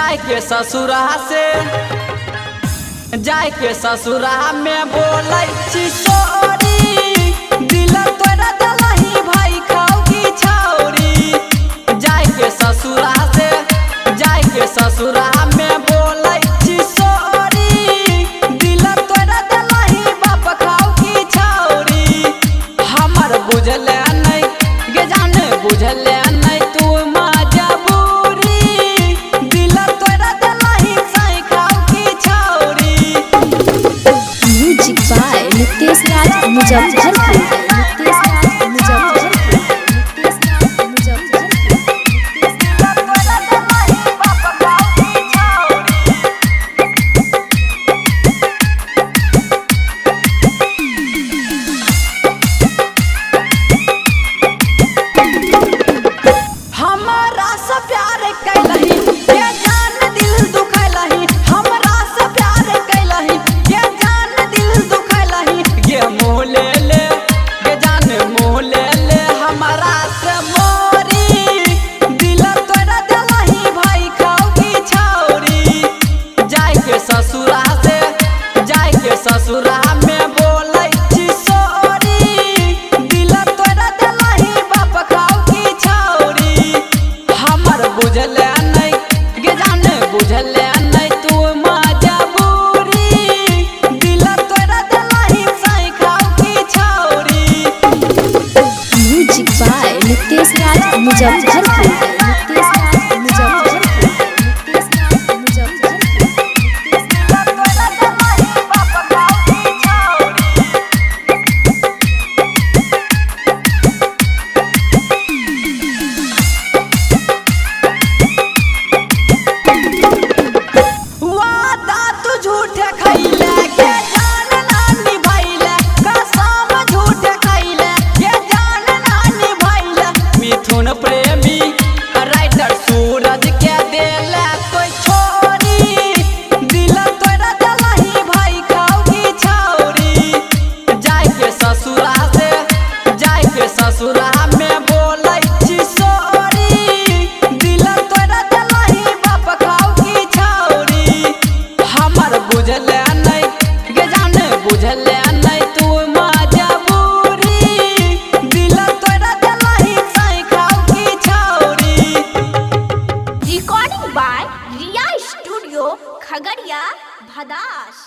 जाए के ससुरा से जाए के ससुरा में बोलै छी सोरी दिल तोरा दलही भाई खाओ की छौरी। जाए के ससुरा से जाए के ससुरा में बोलै छी सोरी दिल तोरा दलही बाप खाओ की छौरी। हमर बुझले नहीं गे जाने बुझले नहीं तू मजबूरी दिल तोरा दलही साई खाओ की छौरी। Music by Nitesh Raj Muzaffarpur. हमरा से प्यार कैलही ये जान दिल दुखैलही। हमरा से प्यार कैलही ये जान दिल दुखैलही। ये मोह ले ले ये जान मोह ले ले हमरा से मोरी दिल तोरा दलही भाई खाओ की छौरी। जाए के ससुरा से जाए के ससुरा में बोलै छी सोरी दिल तोरा दलही बाप खाओ की छौरी। हमर बुझले नहीं गे जाने बुझले नहीं तू मजबूरी दिल तोरा दलही साई खाओ की छौरी। Music by Nitesh Raj Muzaffarpur. वादा तू झूठे खैले के जान ना निभैले कसम झूठे खैले के जान ना निभैले। मिथुन प्रेमी राइटर सूरज के देले कोई छोरी दिल तोरा दलही भाई खाओ की छौरी। जाए के ससुरा से जाए के ससुरा में बोलै छी सोरी दिल तोरा दलही बाप खाओ की छौरी। हमर बुझले नहीं गे जाने बुझले नहीं तू मजबूरी दिल तोरा दलही साई खाओ की छौरी। Recording by Riya studio Khagaria Bhadas.